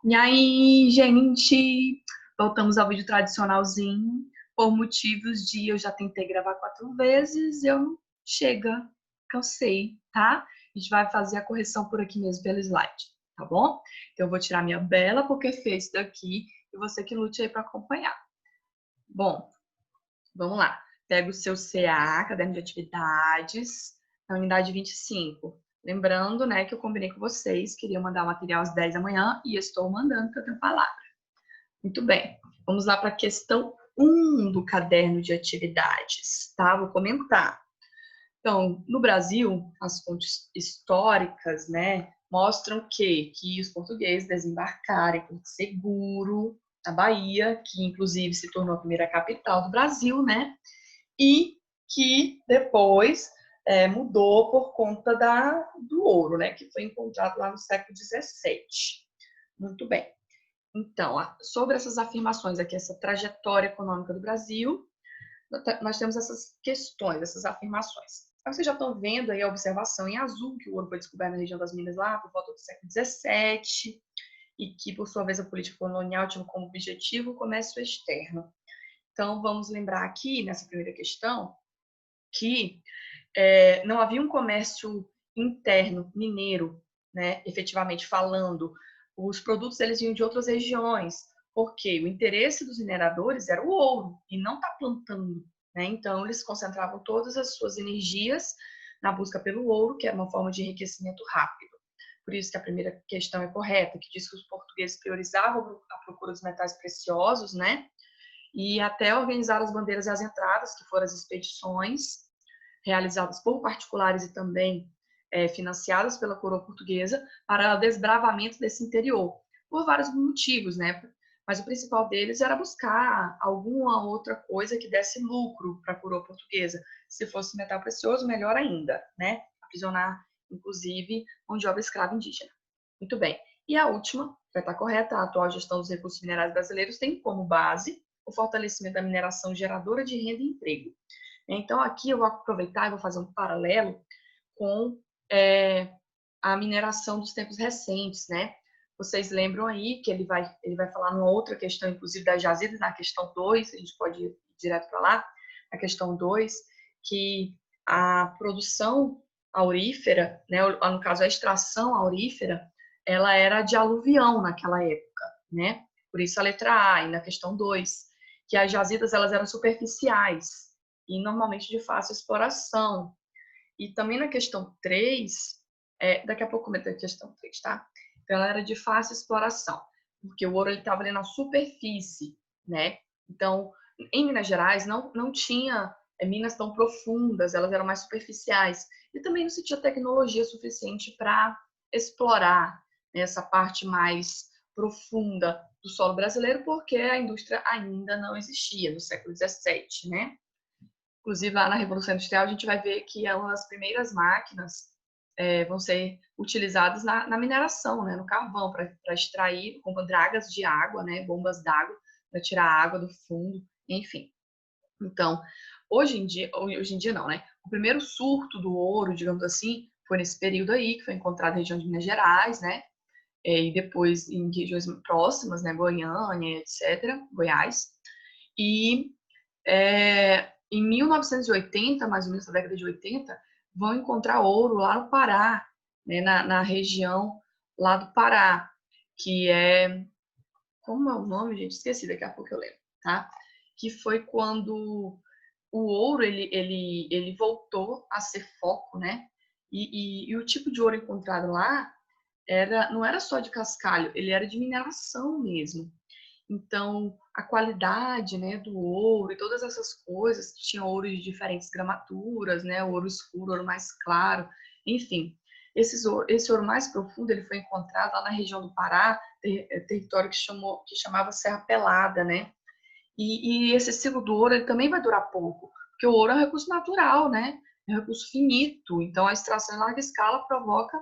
E aí, gente, voltamos ao vídeo tradicionalzinho. Por motivos de eu já tentei gravar 4 vezes, eu não chega, cansei, tá? A gente vai fazer a correção por aqui mesmo pelo slide, tá bom? Então eu vou tirar minha bela porque fez daqui e você que lute aí para acompanhar. Bom, vamos lá. Pega o seu CA, caderno de atividades, na unidade 25. Lembrando, né, que eu combinei com vocês, queria mandar o material às 10 da manhã e estou mandando, porque eu tenho palavra. Muito bem. Vamos lá para a questão 1 do caderno de atividades, tá? Vou comentar. Então, no Brasil, as fontes históricas, né, mostram que os portugueses desembarcaram em Porto Seguro, na Bahia, que inclusive se tornou a primeira capital do Brasil, né? E que depois mudou por conta do ouro, né? Que foi encontrado lá no século XVII. Muito bem. Então, sobre essas afirmações aqui, essa trajetória econômica do Brasil, nós temos essas questões, essas afirmações. Então, vocês já estão vendo aí a observação em azul, que o ouro foi descoberto na região das Minas lá por volta do século XVII, e que, por sua vez, a política colonial tinha como objetivo o comércio externo. Então, vamos lembrar aqui, nessa primeira questão, que não havia um comércio interno mineiro, né, efetivamente falando. Os produtos eles vinham de outras regiões, porque o interesse dos mineradores era o ouro e não estar plantando, né? Então eles concentravam todas as suas energias na busca pelo ouro, que era uma forma de enriquecimento rápido. Por isso que a primeira questão é correta, que diz que os portugueses priorizavam a procura dos metais preciosos, né? E até organizaram as bandeiras e as entradas, que foram as expedições realizadas por particulares e também financiadas pela coroa portuguesa para o desbravamento desse interior, por vários motivos, né? Mas o principal deles era buscar alguma outra coisa que desse lucro para a coroa portuguesa. Se fosse metal precioso, melhor ainda, né? Aprisionar, inclusive, mão de obra escrava indígena. Muito bem. E a última, vai estar correta, a atual gestão dos recursos minerais brasileiros tem como base o fortalecimento da mineração geradora de renda e emprego. Então, aqui eu vou aproveitar e vou fazer um paralelo com a mineração dos tempos recentes, né? Vocês lembram aí que ele vai falar numa outra questão, inclusive das jazidas, na questão 2, a gente pode ir direto para lá, na questão 2, que a produção aurífera, né, no caso a extração aurífera, ela era de aluvião naquela época, né? Por isso a letra A, e na questão 2, que as jazidas elas eram superficiais, e normalmente de fácil exploração. E também na questão 3, daqui a pouco eu comento a questão 3, tá? Então ela era de fácil exploração, porque o ouro estava ali na superfície, né? Então, em Minas Gerais não tinha minas tão profundas, elas eram mais superficiais. E também não se tinha tecnologia suficiente para explorar, né, essa parte mais profunda do solo brasileiro, porque a indústria ainda não existia no século XVII, né? Inclusive, lá na Revolução Industrial, a gente vai ver que as primeiras máquinas vão ser utilizadas na mineração, né, no carvão, para extrair com dragas de água, né, bombas d'água, para tirar a água do fundo, enfim. Então, hoje em dia não, né? O primeiro surto do ouro, digamos assim, foi nesse período aí, que foi encontrado na região de Minas Gerais, né? E depois em regiões próximas, né, Goiânia, etc., Goiás. E em 1980, mais ou menos na década de 80, vão encontrar ouro lá no Pará, né, na região lá do Pará, que é... Como é o nome, gente? Esqueci, daqui a pouco eu lembro, tá? Que foi quando o ouro, ele voltou a ser foco, né? E o tipo de ouro encontrado lá não era só de cascalho, ele era de mineração mesmo. Então, a qualidade, né, do ouro e todas essas coisas, que tinha ouro de diferentes gramaturas, né, ouro escuro, ouro mais claro, enfim. Esse ouro mais profundo, ele foi encontrado lá na região do Pará, território que chamava Serra Pelada, né? E esse ciclo do ouro, ele também vai durar pouco, porque o ouro é um recurso natural, né? É um recurso finito, então a extração em larga escala provoca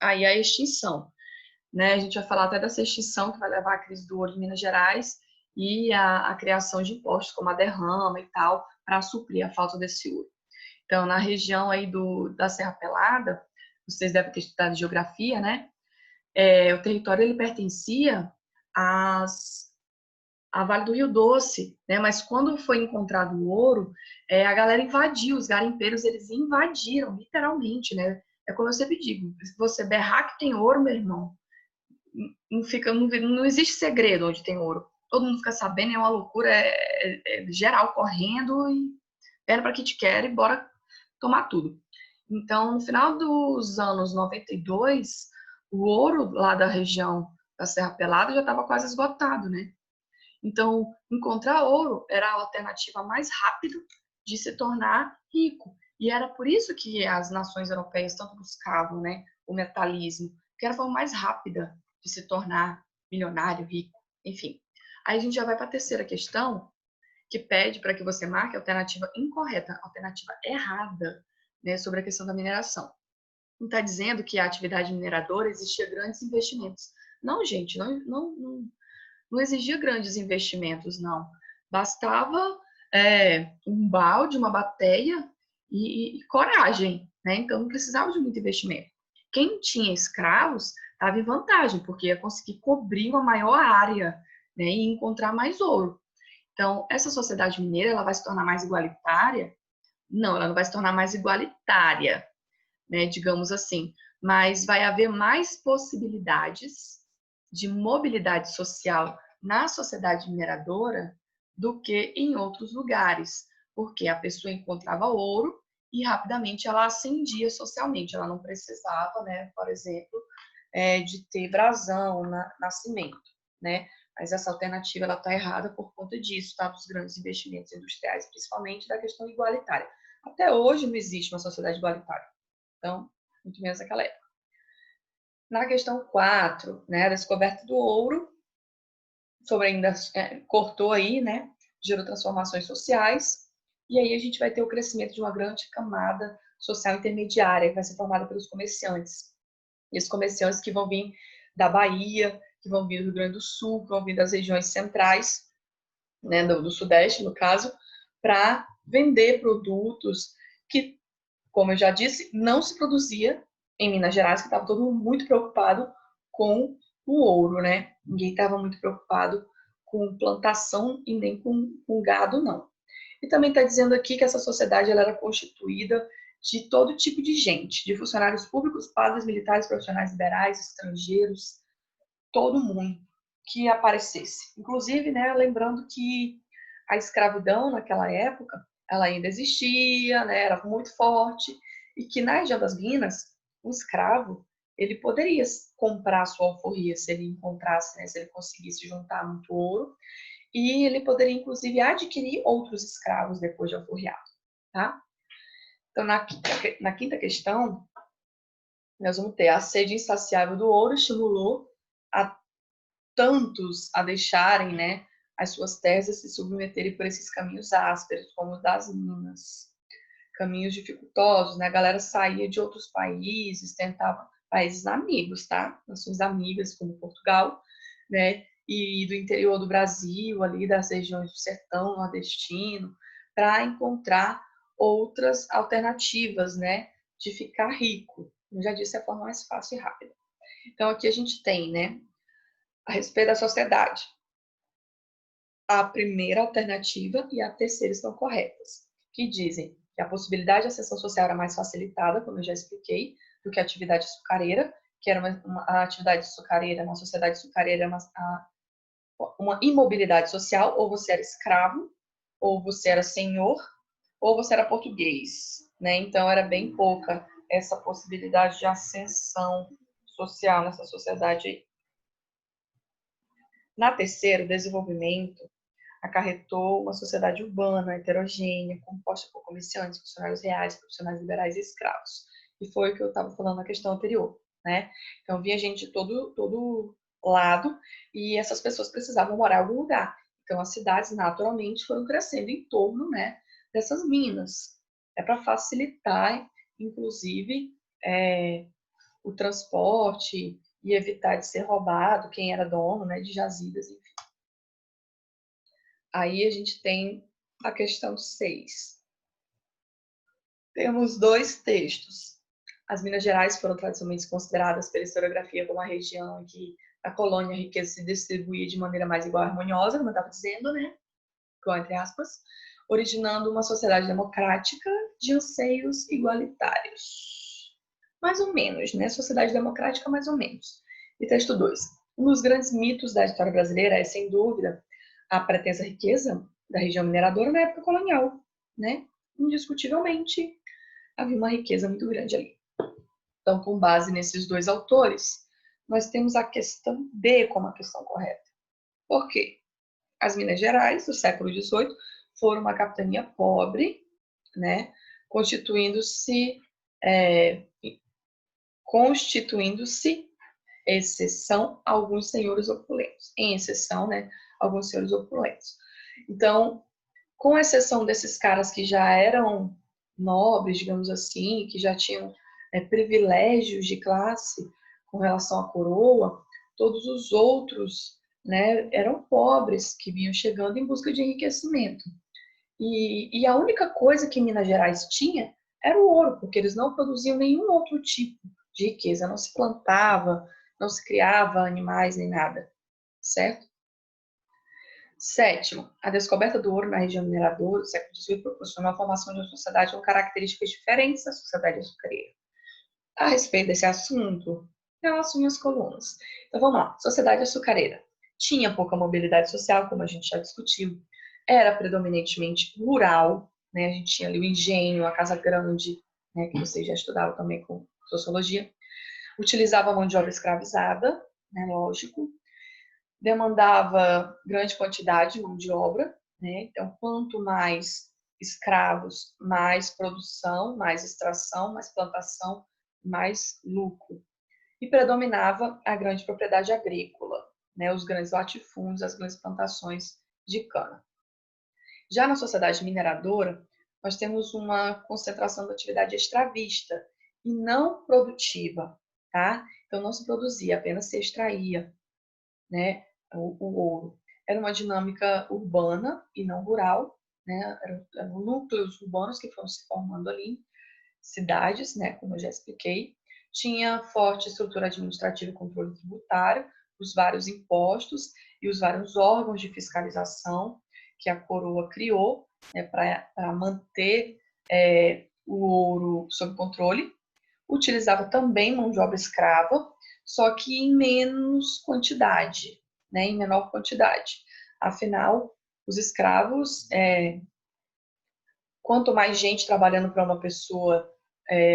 aí a extinção, né? A gente vai falar até dessa extinção que vai levar à crise do ouro em Minas Gerais e a criação de impostos como a derrama e tal, para suprir a falta desse ouro. Então, na região aí da Serra Pelada, vocês devem ter estudado geografia, né? o território ele pertencia a Vale do Rio Doce, né? Mas quando foi encontrado o ouro, a galera invadiu, os garimpeiros eles invadiram, literalmente, né? É como eu sempre digo, se você berrar que tem ouro, meu irmão, não existe segredo onde tem ouro. Todo mundo fica sabendo, é uma loucura, geral correndo e pera para que te quer e bora tomar tudo. Então, no final dos anos 92, o ouro lá da região da Serra Pelada já estava quase esgotado, né? Então, encontrar ouro era a alternativa mais rápida de se tornar rico. E era por isso que as nações europeias tanto buscavam, né, o metalismo, que era a forma mais rápida de se tornar milionário, rico, enfim. Aí a gente já vai para a terceira questão, que pede para que você marque a alternativa incorreta, a alternativa errada, né, sobre a questão da mineração. Não está dizendo que a atividade mineradora existia grandes investimentos. Não, gente, não exigia grandes investimentos, não. Bastava um balde, uma bateia e coragem, né? Então não precisava de muito investimento. Quem tinha escravos estava em vantagem, porque ia conseguir cobrir uma maior área, né, e encontrar mais ouro. Então, essa sociedade mineira ela vai se tornar mais igualitária? Não, ela não vai se tornar mais igualitária, né, digamos assim, mas vai haver mais possibilidades de mobilidade social na sociedade mineradora do que em outros lugares, porque a pessoa encontrava ouro e rapidamente ela ascendia socialmente, ela não precisava, né, por exemplo, de ter brasão, nascimento, né? Mas essa alternativa ela está errada por conta disso, tá? Dos grandes investimentos industriais, principalmente da questão igualitária. Até hoje não existe uma sociedade igualitária. Então, muito menos naquela época. Na questão 4, né, a descoberta do ouro, sobre ainda cortou aí, né, gerou transformações sociais, e aí a gente vai ter o crescimento de uma grande camada social intermediária, que vai ser formada pelos comerciantes. E os comerciantes que vão vir da Bahia, que vão vir do Rio Grande do Sul, que vão vir das regiões centrais, né, do Sudeste, no caso, para vender produtos que, como eu já disse, não se produzia em Minas Gerais, que estava todo mundo muito preocupado com o ouro, né? Ninguém estava muito preocupado com plantação e nem com gado, não. E também está dizendo aqui que essa sociedade ela era constituída de todo tipo de gente, de funcionários públicos, padres, militares, profissionais liberais, estrangeiros, todo mundo que aparecesse. Inclusive, né, lembrando que a escravidão naquela época, ela ainda existia, né, era muito forte, e que na região das Minas, um escravo, ele poderia comprar sua alforria se ele encontrasse, né, se ele conseguisse juntar muito ouro, e ele poderia, inclusive, adquirir outros escravos depois de alforriado, tá? Então, na quinta questão, nós vamos ter a sede insaciável do ouro estimulou a tantos a deixarem, né, as suas terras e se submeterem por esses caminhos ásperos, como os das minas, caminhos dificultosos, né? A galera saía de outros países, tentava países amigos, tá? Nações amigas, como Portugal, né? E do interior do Brasil, ali das regiões do sertão nordestino, para encontrar outras alternativas, né? De ficar rico. Como já disse, é a forma mais fácil e rápida. Então, aqui a gente tem, né? A respeito da sociedade. A primeira alternativa e a terceira estão corretas, que dizem que a possibilidade de ascensão social era mais facilitada, como eu já expliquei, do que a atividade açucareira, que era a atividade açucareira, na sociedade açucareira, uma imobilidade social, ou você era escravo, ou você era senhor, ou você era português, né? Então era bem pouca essa possibilidade de ascensão social nessa sociedade aí. Na terceira, o desenvolvimento acarretou uma sociedade urbana, heterogênea, composta por comerciantes, funcionários reais, profissionais liberais e escravos. E foi o que eu estava falando na questão anterior, né? Então, vinha gente de todo lado e essas pessoas precisavam morar em algum lugar. Então, as cidades, naturalmente, foram crescendo em torno, né, dessas minas. É para facilitar, inclusive, o transporte e evitar de ser roubado quem era dono, né, de jazidas, enfim. Aí a gente tem a questão 6. Temos dois textos. As Minas Gerais foram tradicionalmente consideradas pela historiografia como a região em que a colônia a riqueza se distribuía de maneira mais igual e harmoniosa, como eu estava dizendo, né? Igual entre aspas, originando uma sociedade democrática de anseios igualitários. Mais ou menos, né? Sociedade democrática, mais ou menos. E texto 2. Um dos grandes mitos da história brasileira é, sem dúvida, a pretensa riqueza da região mineradora na época colonial, né? Indiscutivelmente, havia uma riqueza muito grande ali. Então, com base nesses dois autores, nós temos a questão D como a questão correta. Por quê? As Minas Gerais, do século XVIII, foram uma capitania pobre, né? Constituindo-se, exceção, alguns senhores opulentos. Em exceção, né? Alguns senhores opulentos. Então, com exceção desses caras que já eram nobres, digamos assim, que já tinham privilégios de classe com relação à coroa, todos os outros, né, eram pobres que vinham chegando em busca de enriquecimento. E a única coisa que Minas Gerais tinha era o ouro, porque eles não produziam nenhum outro tipo de riqueza, não se plantava, não se criava animais nem nada, certo? Sétimo, a descoberta do ouro na região mineradora do século XVIII proporcionou a formação de uma sociedade com características diferentes da sociedade açucareira. A respeito desse assunto, relacione as colunas. Então vamos lá. Sociedade açucareira. Tinha pouca mobilidade social, como a gente já discutiu. Era predominantemente rural, né? A gente tinha ali o engenho, a casa grande, né? Que vocês já estudaram também com sociologia. Utilizava mão de obra escravizada, né? Lógico. Demandava grande quantidade de mão de obra, né? Então, quanto mais escravos, mais produção, mais extração, mais plantação, mais lucro. E predominava a grande propriedade agrícola, né? Os grandes latifúndios, as grandes plantações de cana. Já na sociedade mineradora, nós temos uma concentração da atividade extravista e não produtiva, tá? Então, não se produzia, apenas se extraía, né? O ouro. Era uma dinâmica urbana e não rural, né? Eram núcleos urbanos que foram se formando ali, cidades, né? Como eu já expliquei. Tinha forte estrutura administrativa e controle tributário, os vários impostos e os vários órgãos de fiscalização que a coroa criou, né, para manter o ouro sob controle. Utilizava também mão de obra escrava, só que em menos quantidade, né, em menor quantidade. Afinal, os escravos, quanto mais gente trabalhando para uma pessoa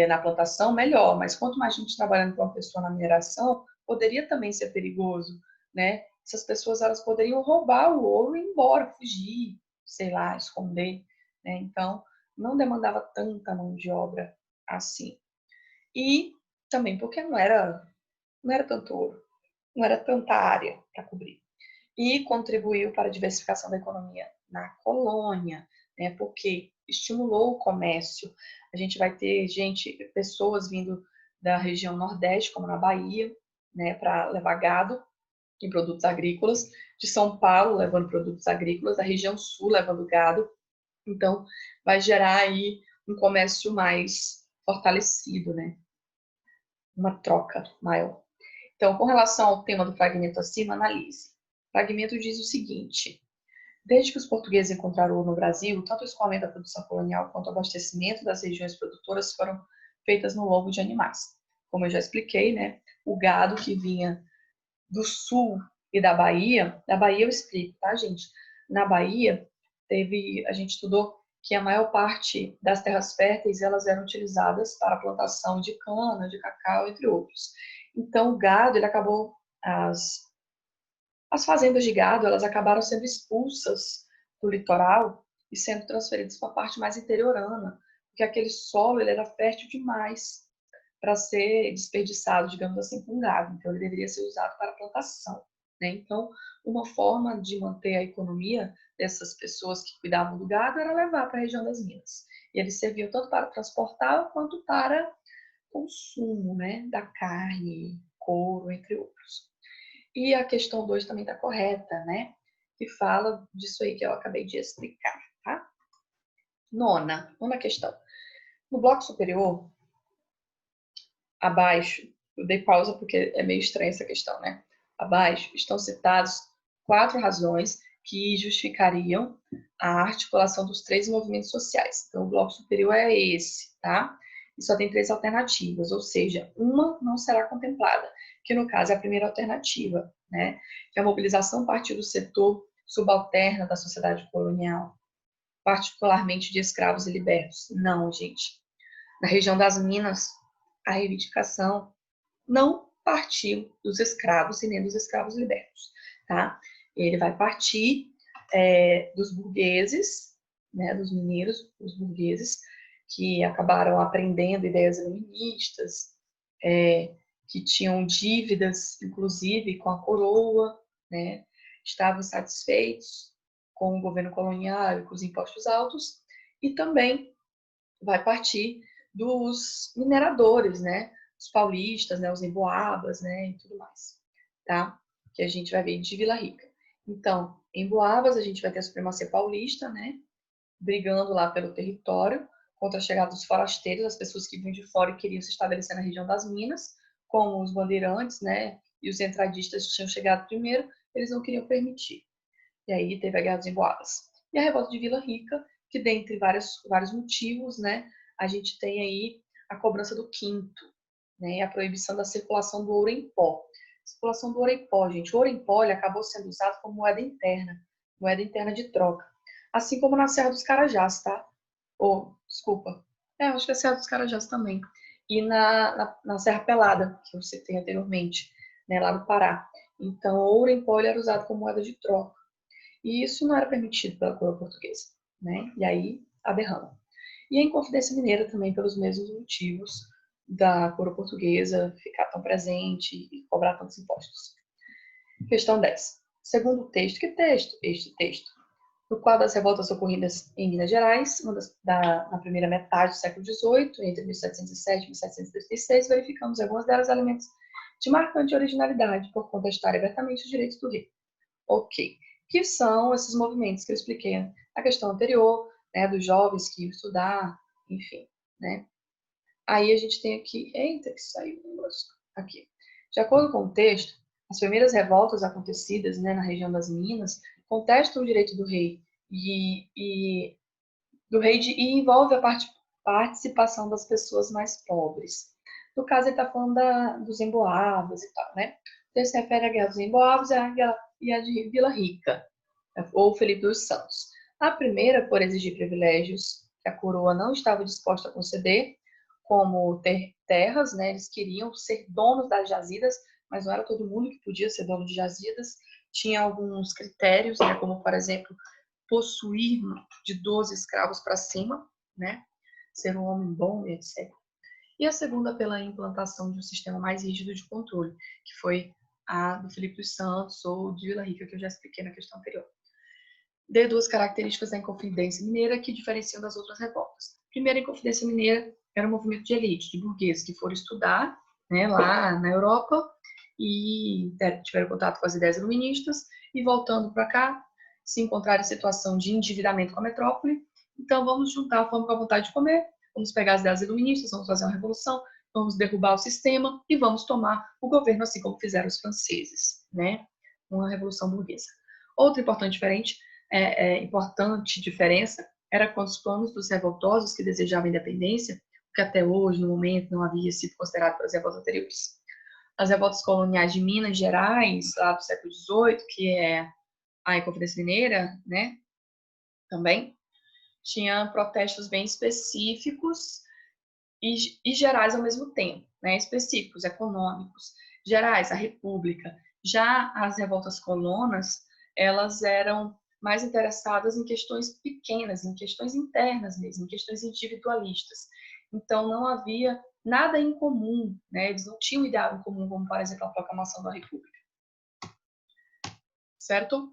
na plantação, melhor. Mas quanto mais gente trabalhando para uma pessoa na mineração, poderia também ser perigoso, né? Essas pessoas elas poderiam roubar o ouro e ir embora, fugir, sei lá, esconder, né? Então, não demandava tanta mão de obra assim. E também porque não era tanto ouro, não era tanta área para cobrir. E contribuiu para a diversificação da economia na colônia, né, porque estimulou o comércio. A gente vai ter pessoas vindo da região Nordeste, como na Bahia, né, para levar gado e produtos agrícolas, de São Paulo levando produtos agrícolas, da região Sul levando gado. Então, vai gerar aí um comércio mais fortalecido, né? Uma troca maior. Então, com relação ao tema do fragmento acima, analise. O fragmento diz o seguinte: desde que os portugueses encontraram ouro no Brasil, tanto o escoamento da produção colonial quanto o abastecimento das regiões produtoras foram feitas no lombo de animais. Como eu já expliquei, né? O gado que vinha do sul e da Bahia eu explico, tá, gente? Na Bahia, a gente estudou que a maior parte das terras férteis elas eram utilizadas para a plantação de cana, de cacau, entre outros. Então, o gado, ele acabou, as fazendas de gado, elas acabaram sendo expulsas do litoral e sendo transferidas para a parte mais interiorana, porque aquele solo ele era fértil demais para ser desperdiçado, digamos assim, com gado. Então, ele deveria ser usado para plantação, né? Então, uma forma de manter a economia dessas pessoas que cuidavam do gado era levar para a região das minas. E eles serviam tanto para transportar quanto para consumo, né, da carne, couro, entre outros. E a questão 2 também está correta, né? Que fala disso aí que eu acabei de explicar, tá? Nona questão. No bloco superior, Abaixo, eu dei pausa porque é meio estranha essa questão, né? Abaixo estão citados 4 razões que justificariam a articulação dos 3 movimentos sociais. Então, o bloco superior é esse, tá? E só tem 3 alternativas, ou seja, uma não será contemplada, que no caso é a primeira alternativa, né? Que é a mobilização a partir do setor subalterno da sociedade colonial, particularmente de escravos e libertos. Não, gente. Na região das Minas, a reivindicação não partiu dos escravos e nem dos escravos libertos, tá? Ele vai partir dos burgueses, né, dos mineiros, os burgueses, que acabaram aprendendo ideias iluministas, que tinham dívidas, inclusive, com a coroa, né? Estavam satisfeitos com o governo colonial e com os impostos altos, e também vai partir dos mineradores, né? Os paulistas, né? Os emboabas, né? E tudo mais, tá? Que a gente vai ver de Vila Rica. Então, em Boabas, a gente vai ter a supremacia paulista, né? Brigando lá pelo território contra a chegada dos forasteiros, as pessoas que vinham de fora e queriam se estabelecer na região das Minas, como os bandeirantes, né? E os entradistas tinham chegado primeiro, eles não queriam permitir. E aí teve a Guerra dos Emboabas. E a revolta de Vila Rica, que dentre vários motivos, né, a gente tem aí a cobrança do quinto, né, e a proibição da circulação do ouro em pó. Circulação do ouro em pó, gente. O ouro em pó ele acabou sendo usado como moeda interna de troca. Assim como na Serra dos Carajás, tá? Desculpa. Acho que é a Serra dos Carajás também. E na Serra Pelada, que eu citei anteriormente, né, lá no Pará. Então, o ouro em pó ele era usado como moeda de troca. E isso não era permitido pela coroa portuguesa, né? E aí a derrama. E a Inconfidência Mineira também pelos mesmos motivos da coroa portuguesa ficar tão presente e cobrar tantos impostos. Questão 10. Segundo o texto, que texto? Este texto. No quadro das revoltas ocorridas em Minas Gerais, na primeira metade do século XVIII, entre 1707 e 1736, verificamos algumas delas elementos de marcante originalidade por contestar abertamente os direitos do rei. Ok. Que são esses movimentos que eu expliquei na questão anterior, né, dos jovens que iam estudar, enfim, né? Aí a gente tem aqui, eita, que saiu um negócio aqui. De acordo com o texto, as primeiras revoltas acontecidas, né, na região das Minas contestam o direito do rei e e envolve a participação das pessoas mais pobres. No caso, ele está falando dos emboabas e tal, né? Então, se refere à Guerra dos Emboabas e a de Vila Rica, ou Felipe dos Santos. A primeira, por exigir privilégios que a coroa não estava disposta a conceder, como ter terras, né? Eles queriam ser donos das jazidas, mas não era todo mundo que podia ser dono de jazidas. Tinha alguns critérios, né? Como, por exemplo, possuir de 12 escravos para cima, né? Ser um homem bom, etc. E a segunda pela implantação de um sistema mais rígido de controle, que foi a do Felipe dos Santos ou de Vila Rica, que eu já expliquei na questão anterior. Dê duas características da Inconfidência Mineira que diferenciam das outras revoltas. Primeiro, a Inconfidência Mineira era um movimento de elite, de burgueses, que foram estudar, né, lá na Europa e tiveram contato com as ideias iluministas e voltando para cá, se encontraram em situação de endividamento com a metrópole. Então, vamos juntar a fome com a vontade de comer, vamos pegar as ideias iluministas, vamos fazer uma revolução, vamos derrubar o sistema e vamos tomar o governo, assim como fizeram os franceses, né? Uma revolução burguesa. Outra importante diferença era quando os planos dos revoltosos que desejavam independência, que até hoje, no momento, não havia sido considerado pelas revoltas anteriores. As revoltas coloniais de Minas Gerais, lá do século XVIII, que é a Inconfidência Mineira, né, também, tinha protestos bem específicos e gerais ao mesmo tempo, né, específicos, econômicos, gerais, a República. Já as revoltas colonas, elas eram mais interessadas em questões pequenas, em questões internas mesmo, em questões individualistas. Então, não havia nada em comum, né? Eles não tinham ideal em comum, como, por exemplo, a proclamação da República. Certo?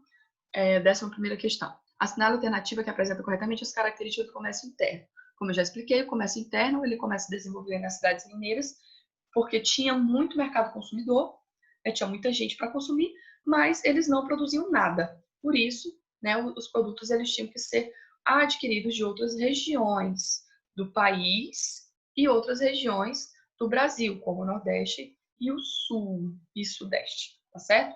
11ª questão. Assinale a alternativa que apresenta corretamente as características do comércio interno. Como eu já expliquei, o comércio interno ele começa a desenvolver nas cidades mineiras porque tinha muito mercado consumidor, tinha muita gente para consumir, mas eles não produziam nada. Por isso, né, os produtos eles tinham que ser adquiridos de outras regiões do país e outras regiões do Brasil, como o Nordeste e o Sul e Sudeste, tá certo?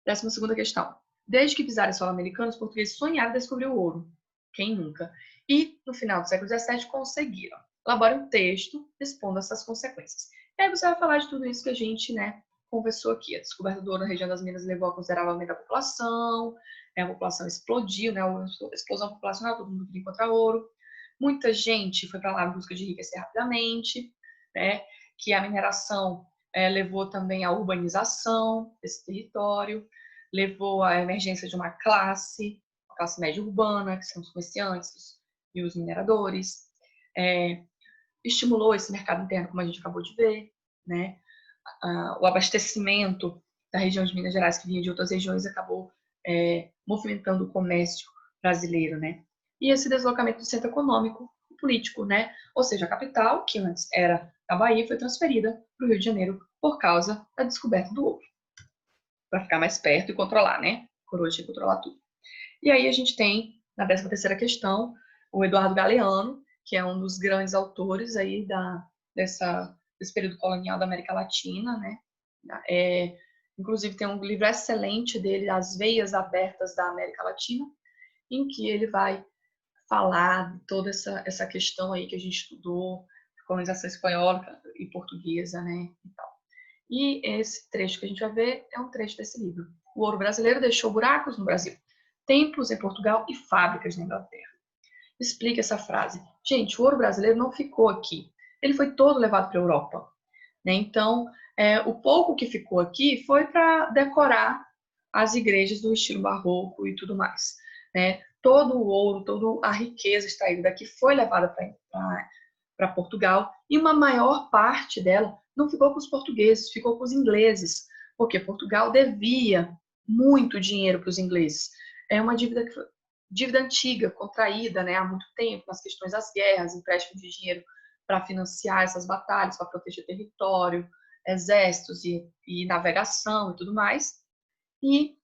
12ª questão. Desde que pisaram em solo americano, os portugueses sonharam descobrir o ouro. Quem nunca? E, no final do século XVII, conseguiram. Elabore um texto expondo essas consequências. E aí você vai falar de tudo isso que a gente, né, conversou aqui. A descoberta do ouro na região das Minas levou a considerável aumento da população, a população explodiu, né, a explosão populacional, todo mundo queria encontrar ouro. Muita gente foi para lá em busca de enriquecer rapidamente, né, que a mineração levou também à urbanização desse território, levou à emergência de uma classe média urbana, que são os comerciantes e os mineradores, estimulou esse mercado interno, como a gente acabou de ver, né? O abastecimento da região de Minas Gerais, que vinha de outras regiões, acabou movimentando o comércio brasileiro, né? E esse deslocamento do centro econômico e político, né? Ou seja, a capital, que antes era a Bahia, foi transferida para o Rio de Janeiro por causa da descoberta do ouro, para ficar mais perto e controlar, né? A coroa tinha que controlar tudo. E aí a gente tem, na 13ª questão, o Eduardo Galeano, que é um dos grandes autores aí desse período colonial da América Latina, né? Inclusive tem um livro excelente dele, As Veias Abertas da América Latina, em que ele vai falar de toda essa questão aí que a gente estudou, colonização espanhola e portuguesa, né? E tal. E esse trecho que a gente vai ver é um trecho desse livro. O ouro brasileiro deixou buracos no Brasil, templos em Portugal e fábricas na Inglaterra. Explica essa frase. Gente, o ouro brasileiro não ficou aqui. Ele foi todo levado para a Europa. Né? Então, o pouco que ficou aqui foi para decorar as igrejas do estilo barroco e tudo mais. Né? Todo o ouro, toda a riqueza extraída daqui foi levada para Portugal e uma maior parte dela não ficou com os portugueses, ficou com os ingleses, porque Portugal devia muito dinheiro para os ingleses. É uma dívida antiga, contraída, né, há muito tempo, nas questões das guerras, empréstimo de dinheiro para financiar essas batalhas, para proteger território, exércitos e navegação e tudo mais. E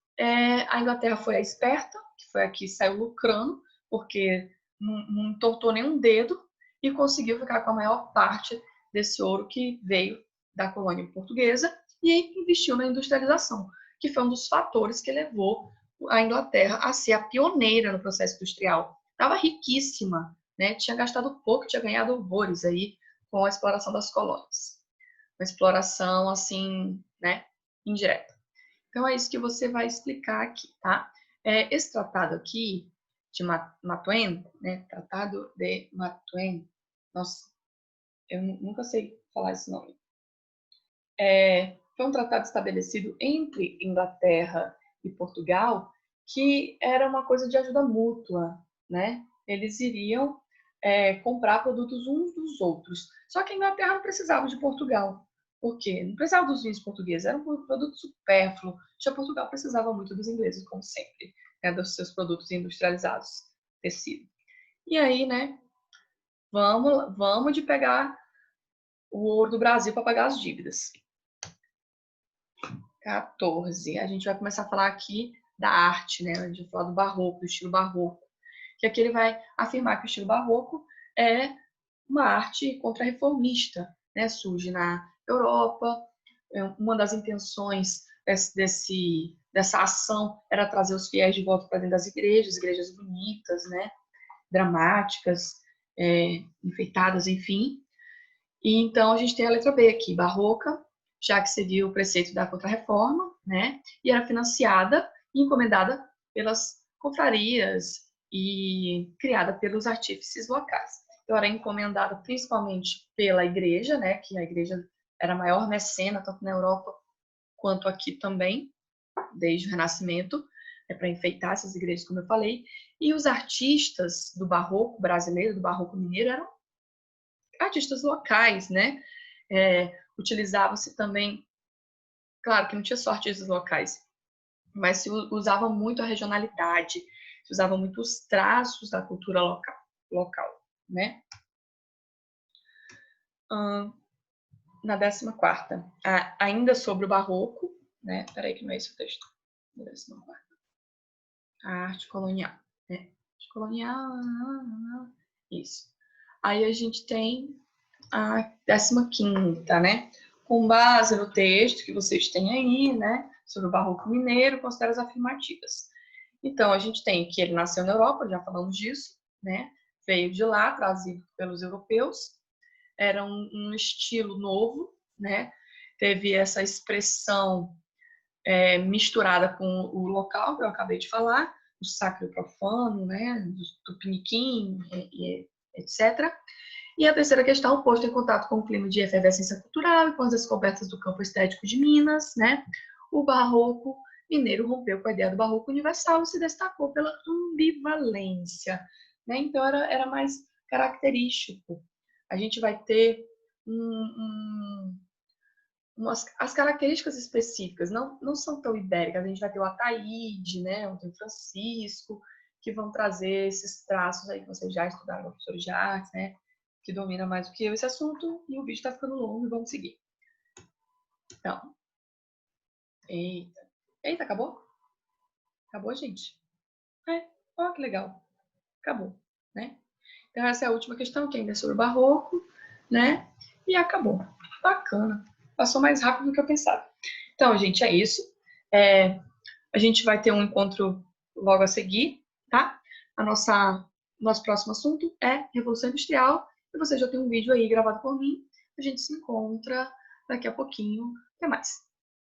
a Inglaterra foi a esperta, que foi a que saiu lucrando, porque não entortou nenhum dedo e conseguiu ficar com a maior parte desse ouro que veio da colônia portuguesa e investiu na industrialização, que foi um dos fatores que levou a Inglaterra a ser a pioneira no processo industrial. Estava riquíssima, né? Tinha gastado pouco, tinha ganhado horrores aí com a exploração das colônias. Uma exploração, assim, né, indireta. Então, é isso que você vai explicar aqui, tá? Esse tratado aqui, de Matuem, né? Tratado de Matuem. Nossa, eu nunca sei falar esse nome. Foi um tratado estabelecido entre Inglaterra e Portugal, que era uma coisa de ajuda mútua, né? Eles iriam comprar produtos uns dos outros. Só que a Inglaterra não precisava de Portugal. Por quê? Não precisava dos vinhos portugueses, era um produto supérfluo. Já Portugal precisava muito dos ingleses, como sempre, né, dos seus produtos industrializados, tecido. E aí, né, vamos de pegar o ouro do Brasil para pagar as dívidas. 14. A gente vai começar a falar aqui da arte, né? A gente vai falar do barroco, do estilo barroco. Que aqui ele vai afirmar que o estilo barroco é uma arte contra-reformista, né? Surge na Europa. Uma das intenções dessa ação era trazer os fiéis de volta para dentro das igrejas bonitas, né? Dramáticas, enfeitadas, enfim. E então a gente tem a letra B aqui, barroca, já que seguiu o preceito da Contra-Reforma, né? E era financiada e encomendada pelas confrarias e criada pelos artífices locais. Então era encomendada principalmente pela igreja, né? Que a igreja era a maior mecena, tanto na Europa quanto aqui também, desde o Renascimento, para enfeitar essas igrejas, como eu falei. E os artistas do barroco brasileiro, do barroco mineiro, eram artistas locais, né? Utilizava-se também, claro que não tinha só artistas locais, mas se usava muito a regionalidade, se usava muito os traços da cultura local, né? Na 14ª, ainda sobre o barroco, né? Peraí que não é esse o texto. Na 14ª. A arte colonial, né? Arte colonial, isso. Aí a gente tem a 15ª, né? Com base no texto que vocês têm aí, né? Sobre o Barroco Mineiro, considera as afirmativas. Então, a gente tem que ele nasceu na Europa, já falamos disso, né? Veio de lá, trazido pelos europeus. Era um estilo novo, né? Teve essa expressão misturada com o local que eu acabei de falar, o sacro e o profano, né? Do tupiniquim, etc. E a terceira questão, posto em contato com o clima de efervescência cultural e com as descobertas do campo estético de Minas, né? O barroco mineiro rompeu com a ideia do barroco universal e se destacou pela ambivalência, né? Então era mais característico. A gente vai ter as características específicas, não são tão ibéricas. A gente vai ter o Ataíde, né? O Francisco, que vão trazer esses traços aí que vocês já estudaram, professores de artes, né? Que domina mais do que eu esse assunto, e o vídeo está ficando longo e vamos seguir. Então, eita, acabou? Acabou, gente? Ó, que legal. Acabou, né? Então, essa é a última questão, que ainda é sobre o barroco, né? E acabou. Bacana. Passou mais rápido do que eu pensava. Então, gente, é isso. A gente vai ter um encontro logo a seguir, tá? Nosso próximo assunto é Revolução Industrial. E você já tem um vídeo aí gravado por mim. A gente se encontra daqui a pouquinho. Até mais.